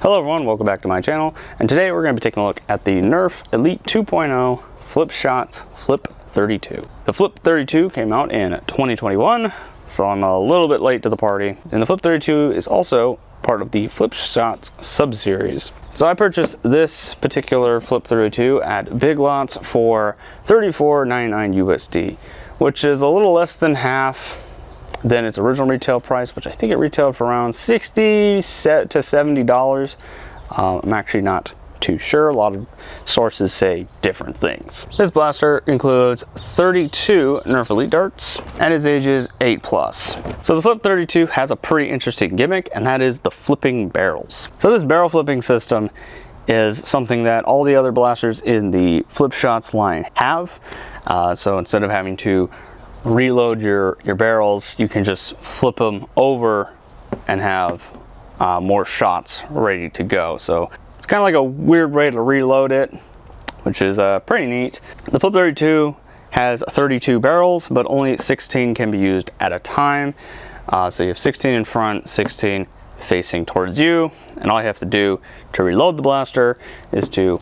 Hello everyone, welcome back to my channel, and today we're going to be taking a look at the Nerf Elite 2.0 Flip Shots Flip-32. The Flip-32 came out in 2021, so I'm a little bit late to the party, and the Flip-32 is also part of the Flip Shots sub-series. So I purchased this particular Flip-32 at Big Lots for $34.99 USD, which is a little less than half than its original retail price, which I think it retailed for around $60 to $70. I'm actually not too sure. A lot of sources say different things. This blaster includes 32 Nerf Elite darts and is ages 8+. So the Flip-32 has a pretty interesting gimmick, and that is the flipping barrels. So this barrel flipping system is something that all the other blasters in the Flip Shots line have. So instead of having to reload your barrels, you can just flip them over and have more shots ready to go. So it's kind of like a weird way to reload it, which is pretty neat. The Flip-32 has 32 barrels, but only 16 can be used at a time. So you have 16 in front, 16 facing towards you, and all you have to do to reload the blaster is to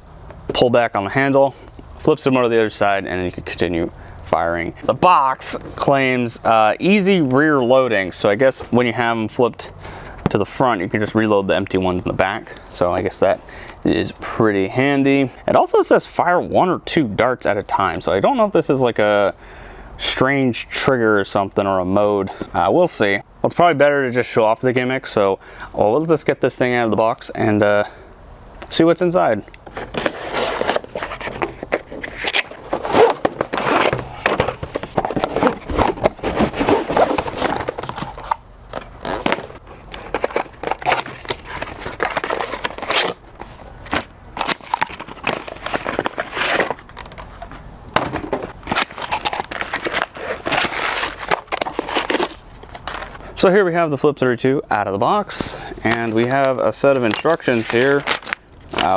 pull back on the handle, flips them over to the other side, and then you can continue firing. The box claims easy rear loading, so I guess when you have them flipped to the front, you can just reload the empty ones in the back. So I guess that is pretty handy. It also says fire 1 or 2 darts at a time, so I don't know if this is like a strange trigger or something, or a mode. We'll see. Well, it's probably better to just show off the gimmick, so let's get this thing out of the box and see what's inside. So here we have the Flip-32 out of the box, and we have a set of instructions here,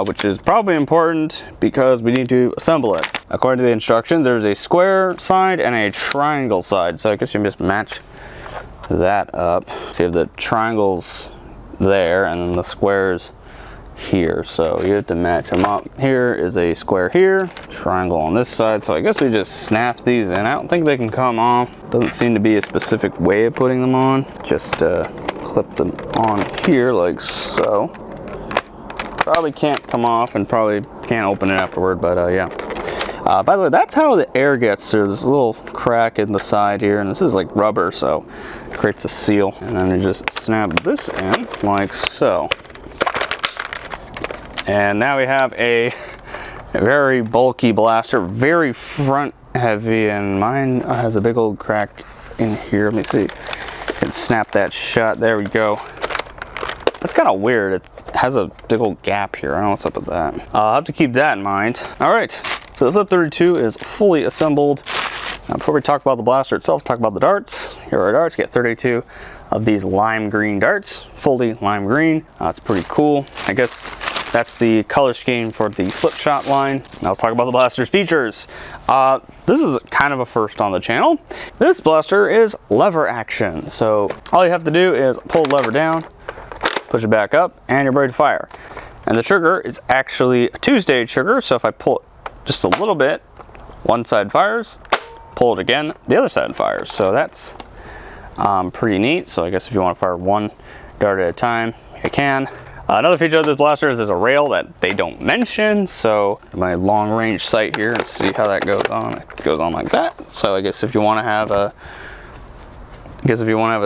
which is probably important because we need to assemble it. According to the instructions, there's a square side and a triangle side, so I guess you can just match that up. So you have the triangles there and then the squares here, so you have to match them up. Here is a square here, triangle on this side, so I guess we just snap these in. I don't think they can come off. Doesn't seem to be a specific way of putting them on. Just clip them on here like so. Probably can't come off and probably can't open it afterward, but yeah. By the way, that's how the air gets through. There's a little crack in the side here, and this is like rubber, so it creates a seal. And then you just snap this in like so. And now we have a very bulky blaster, very front heavy, and mine has a big old crack in here. Let me see. I can snap that shut. There we go. That's kind of weird. It has a big old gap here. I don't know what's up with that. I'll have to keep that in mind. All right, so the Flip-32 is fully assembled. Now, before we talk about the blaster itself, talk about the darts. Here are our darts. Get 32 of these lime green darts, fully lime green. It's pretty cool. I guess that's the color scheme for the Flip Shot line. Now let's talk about the blaster's features. This is kind of a first on the channel. This blaster is lever action. So all you have to do is pull the lever down, push it back up, and you're ready to fire. And the trigger is actually a 2-stage trigger. So if I pull it just a little bit, one side fires, pull it again, the other side fires. So that's pretty neat. So I guess if you want to fire one dart at a time, you can. Another feature of this blaster is there's a rail that they don't mention. So my long range sight here, and see how that goes on. It goes on like that. So I guess if you want to have a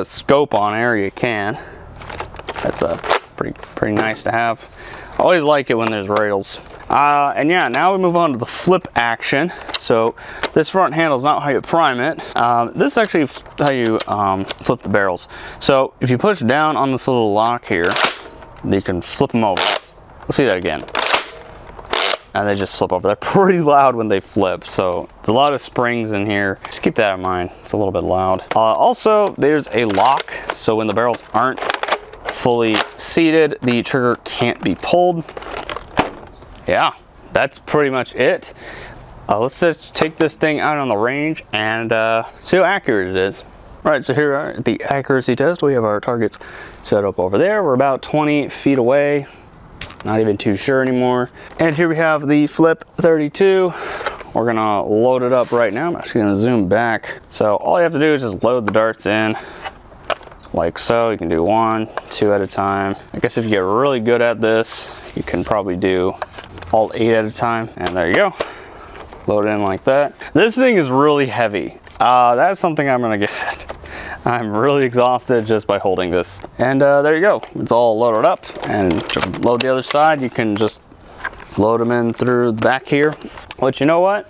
scope on there, you can. That's a pretty nice to have. I always like it when there's rails. And yeah, now we move on to the flip action. So this front handle is not how you prime it. This is actually how you flip the barrels. So if you push down on this little lock here, you can flip them over. We'll see that again. And they just flip over. They're pretty loud when they flip, so there's a lot of springs in here. Just keep that in mind. It's a little bit loud. Also, there's a lock, so when the barrels aren't fully seated, the trigger can't be pulled. Yeah, that's pretty much it. Let's just take this thing out on the range and see how accurate it is. All right, so here are the accuracy test. We have our targets set up over there. We're about 20 feet away, Not even too sure anymore. And here we have the Flip-32. We're gonna load it up right now. I'm actually gonna zoom back. So all you have to do is just load the darts in like so. You can do 1, 2 at a time. I guess if you get really good at this, you can probably do all 8 at a time. And there you go. Load it in like that. This thing is really heavy. That's something I'm gonna get. I'm really exhausted just by holding this. And there you go. It's all loaded up. And to load the other side, you can just load them in through the back here. But you know what?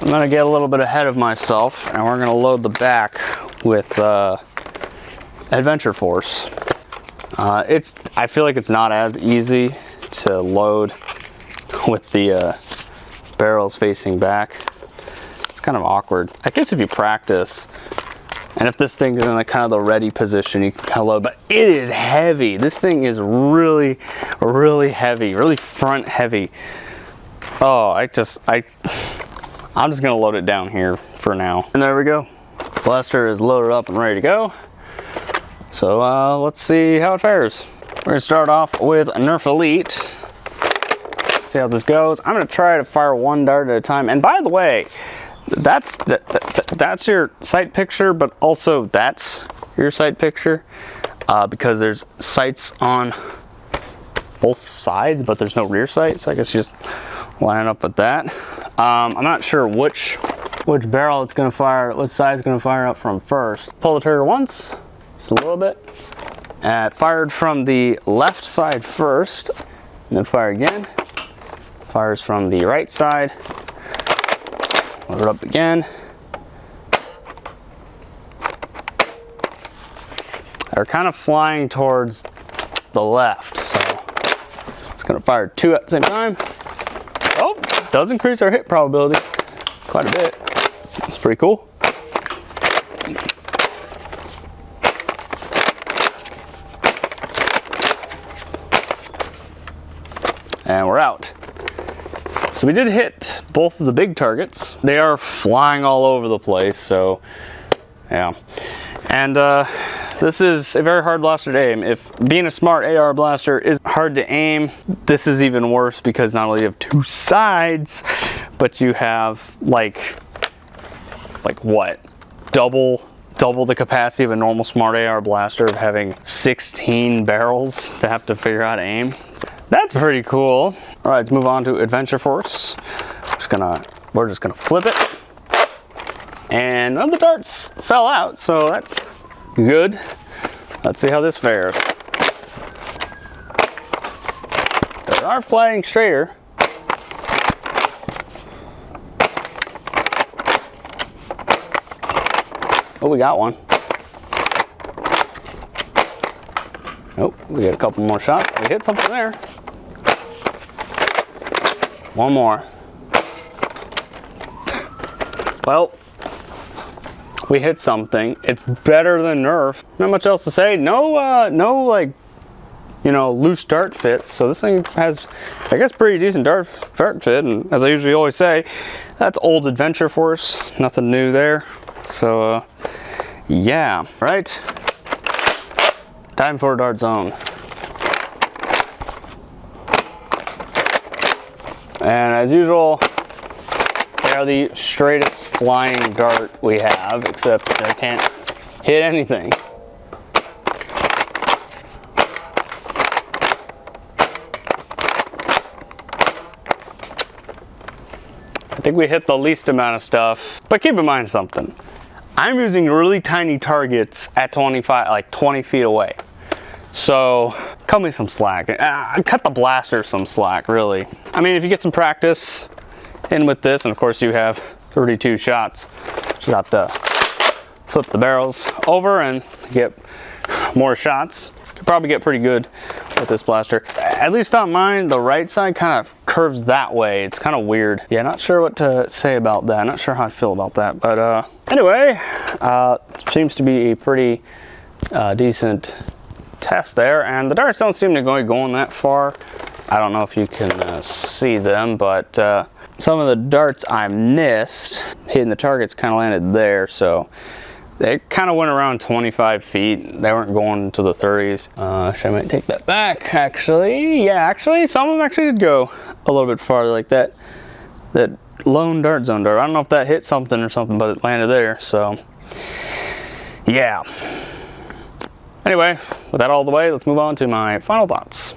I'm gonna get a little bit ahead of myself, and we're gonna load the back with Adventure Force. I feel like it's not as easy to load with the barrels facing back. It's kind of awkward. I guess if you practice, and if this thing is in kind of the ready position, you can kind of load, but it is heavy. This thing is really, really heavy, really front heavy. Oh, I'm just gonna load it down here for now. And there we go. Blaster is loaded up and ready to go. So let's see how it fares. We're gonna start off with a Nerf Elite. See how this goes. I'm gonna try to fire 1 dart at a time. And by the way, that's your sight picture, but also that's your sight picture because there's sights on both sides, but there's no rear sight. So I guess you just line up with that. I'm not sure which barrel it's gonna fire, which side it's gonna fire up from first. Pull the trigger once, just a little bit. And it fired from the left side first, and then fire again. Fires from the right side. Load it up again. They're kind of flying towards the left, so it's gonna fire 2 at the same time. Oh, does increase our hit probability quite a bit. That's pretty cool. And we're out. So we did hit both of the big targets. They are flying all over the place, so yeah. And this is a very hard blaster to aim. If being a smart AR blaster is hard to aim, this is even worse because not only do you have 2 sides, but you have like what? Double the capacity of a normal smart AR blaster of having 16 barrels to have to figure out how to aim. So that's pretty cool. All right, let's move on to Adventure Force. We're just gonna flip it. And none of the darts fell out, so that's good. Let's see how this fares. They are flying straighter. Oh, we got one. Oh, we got a couple more shots. We hit something there. One more. Well, we hit something. It's better than Nerf. Not much else to say. No like, you know, loose dart fits. So this thing has, I guess, pretty decent dart fit. And as I usually always say, that's old Adventure Force. Nothing new there. So, yeah. Right. Time for a dart zone. And as usual, they are the straightest flying dart we have, except I can't hit anything. I think we hit the least amount of stuff, but keep in mind something. I'm using really tiny targets at 20 feet away. So cut me some slack. Cut the blaster some slack, really. I mean, if you get some practice in with this, and of course you have 32 shots, you have to flip the barrels over and get more shots. You'll probably get pretty good with this blaster. At least on mine, the right side kind of curves that way. It's kind of weird. Yeah, not sure what to say about that. Not sure how I feel about that. But anyway, seems to be a pretty decent test there, and the darts don't seem to be going that far. I don't know if you can see them, but some of the darts I missed hitting the targets kind of landed there, so They kind of went around 25 feet. They weren't going to the 30s. Actually, I might take that back, actually. Yeah, actually, some of them actually did go a little bit farther, like that lone dart zone dart. I don't know if that hit something or something, but it landed there, so yeah. Anyway, with that all the way, let's move on to my final thoughts.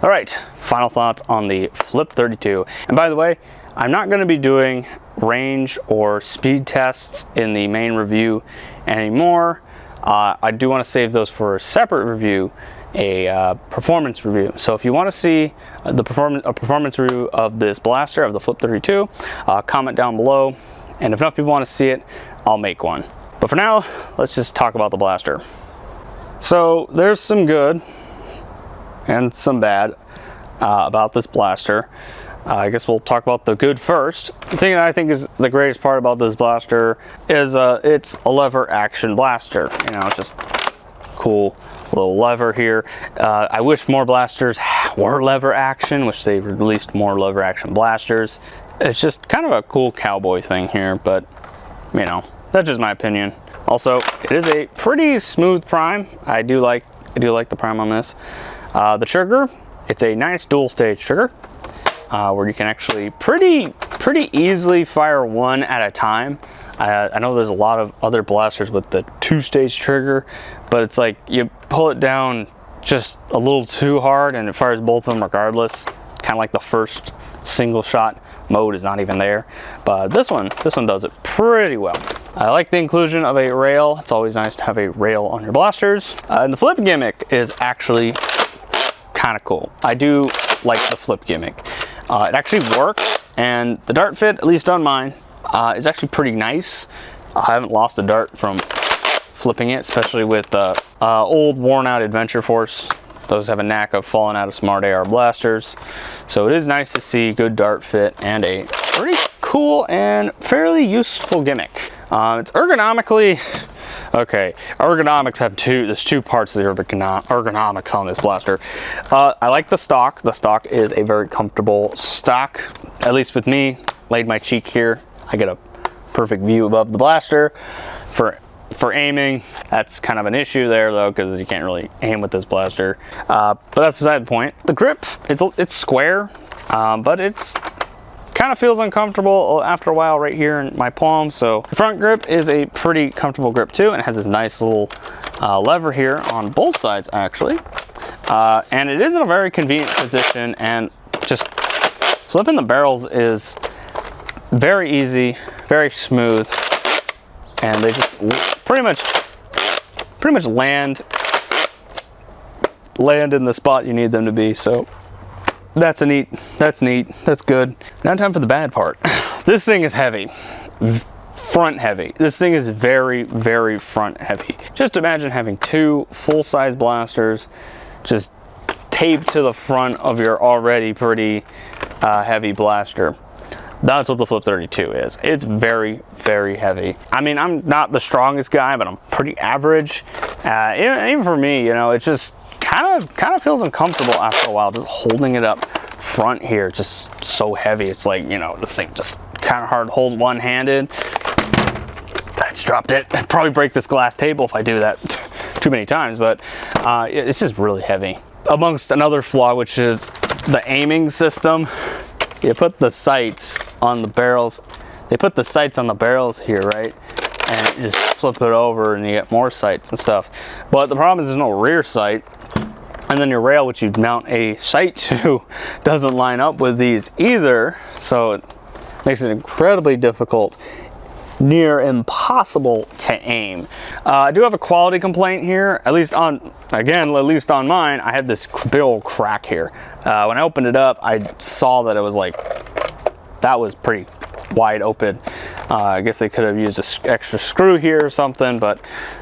All right, final thoughts on the Flip-32. And by the way, I'm not going to be doing range or speed tests in the main review anymore. I do want to save those for a separate review, a performance review. So if you want to see a performance review of this blaster, of the Flip-32, comment down below. And if enough people want to see it, I'll make one. But for now, let's just talk about the blaster. So there's some good and some bad about this blaster. I guess we'll talk about the good first. The thing that I think is the greatest part about this blaster is it's a lever action blaster. You know, it's just cool little lever here. I wish more blasters were lever action, wish they released more lever action blasters. It's just kind of a cool cowboy thing here, but you know, that's just my opinion. Also, it is a pretty smooth prime. I do like the prime on this. The trigger, it's a nice dual stage trigger. Where you can actually pretty easily fire one at a time. I know there's a lot of other blasters with the two-stage trigger, but it's like you pull it down just a little too hard and it fires both of them regardless. Kind of like the first single shot mode is not even there, but this one does it pretty well. I like the inclusion of a rail. It's always nice to have a rail on your blasters. And the flip gimmick is actually kind of cool. I do like the flip gimmick. It actually works, and the dart fit, at least on mine, is actually pretty nice. I haven't lost a dart from flipping it, especially with old worn out Adventure Force. Those have a knack of falling out of smart AR blasters. So it is nice to see good dart fit and a pretty cool and fairly useful gimmick. It's ergonomically, okay, ergonomics have there's two parts of the ergonomics on this blaster. I like the stock. The stock is a very comfortable stock, at least with me. Laid my cheek here. I get a perfect view above the blaster. For aiming, that's kind of an issue there though, because you can't really aim with this blaster. But that's beside the point. The grip, it's square, but it's kind of feels uncomfortable after a while right here in my palm. So the front grip is a pretty comfortable grip too, and it has this nice little lever here on both sides actually. And it is in a very convenient position, and just flipping the barrels is very easy, very smooth, and they just pretty much land in the spot you need them to be. So that's neat, that's good. Now time for the bad part. This thing is heavy, front heavy. This thing is very, very front heavy. Just imagine having two full-size blasters just taped to the front of your already pretty heavy blaster. That's what the Flip-32 is. It's very, very heavy. I mean, I'm not the strongest guy, but I'm pretty average. Even for me, you know, it just kind of feels uncomfortable after a while, just holding it up front here. Just so heavy. It's like, you know, this thing just kind of hard to hold one-handed. I just dropped it. I'd probably break this glass table if I do that too many times, but it's just really heavy. Amongst another flaw, which is the aiming system. You put the sights on the barrels. They put the sights on the barrels here, right? And you just flip it over and you get more sights and stuff. But the problem is there's no rear sight. And then your rail, which you mount a sight to, doesn't line up with these either. So it makes it incredibly difficult, near impossible to aim. I do have a quality complaint here, at least on mine. I had this big old crack here. When I opened it up, I saw that it was like, that was pretty wide open. I guess they could have used an extra screw here or something, but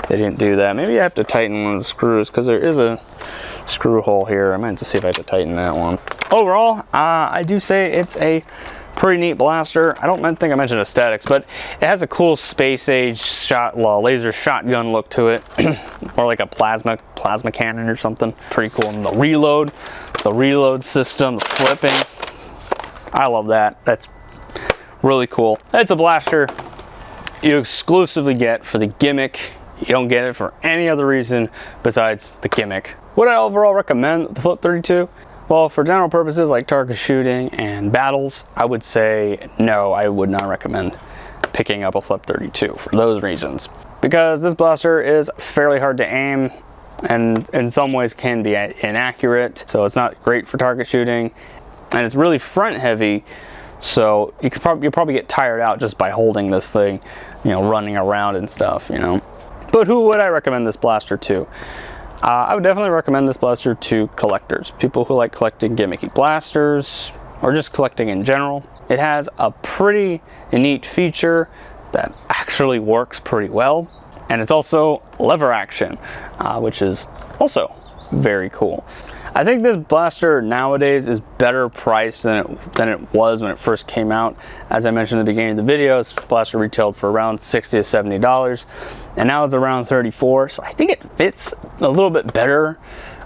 they didn't do that. Maybe I have to tighten one of the screws, because there is a screw hole here. I might have to see if I have to tighten that one. Overall, I do say it's a pretty neat blaster. I don't think I mentioned aesthetics, but it has a cool space age laser shotgun look to it, or like a plasma cannon or something. Pretty cool. And the reload system, the flipping, I love that. That's really cool. It's a blaster you exclusively get for the gimmick You don't get it for any other reason besides the gimmick. Would I overall recommend the Flip-32? Well, for general purposes like target shooting and battles, I would say no, I would not recommend picking up a Flip-32 for those reasons. Because this blaster is fairly hard to aim and in some ways can be inaccurate, so it's not great for target shooting, and it's really front heavy, so you'll probably get tired out just by holding this thing, you know, running around and stuff, you know. But who would I recommend this blaster to? I would definitely recommend this blaster to collectors, people who like collecting gimmicky blasters or just collecting in general. It has a pretty neat feature that actually works pretty well, and it's also lever action, which is also very cool. I think this blaster nowadays is better priced than it was when it first came out. As I mentioned at the beginning of the video, this blaster retailed for around $60 to $70, and now it's around $34, so I think it fits a little bit better.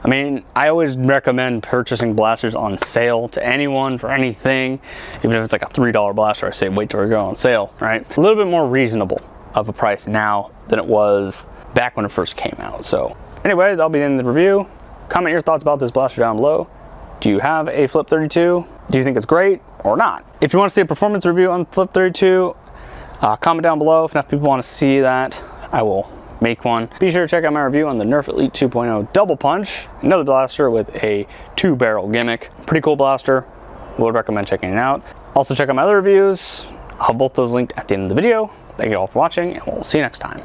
I mean, I always recommend purchasing blasters on sale to anyone for anything. Even if it's like a $3 blaster, I say wait till we go on sale, right? A little bit more reasonable of a price now than it was back when it first came out. So anyway, that'll be the end of the review. Comment your thoughts about this blaster down below. Do you have a Flip-32? Do you think it's great or not? If you want to see a performance review on the Flip-32, comment down below. If enough people want to see that, I will make one. Be sure to check out my review on the Nerf Elite 2.0 Double Punch, another blaster with a 2-barrel gimmick. Pretty cool blaster. Would recommend checking it out. Also check out my other reviews. I'll have both those linked at the end of the video. Thank you all for watching, and we'll see you next time.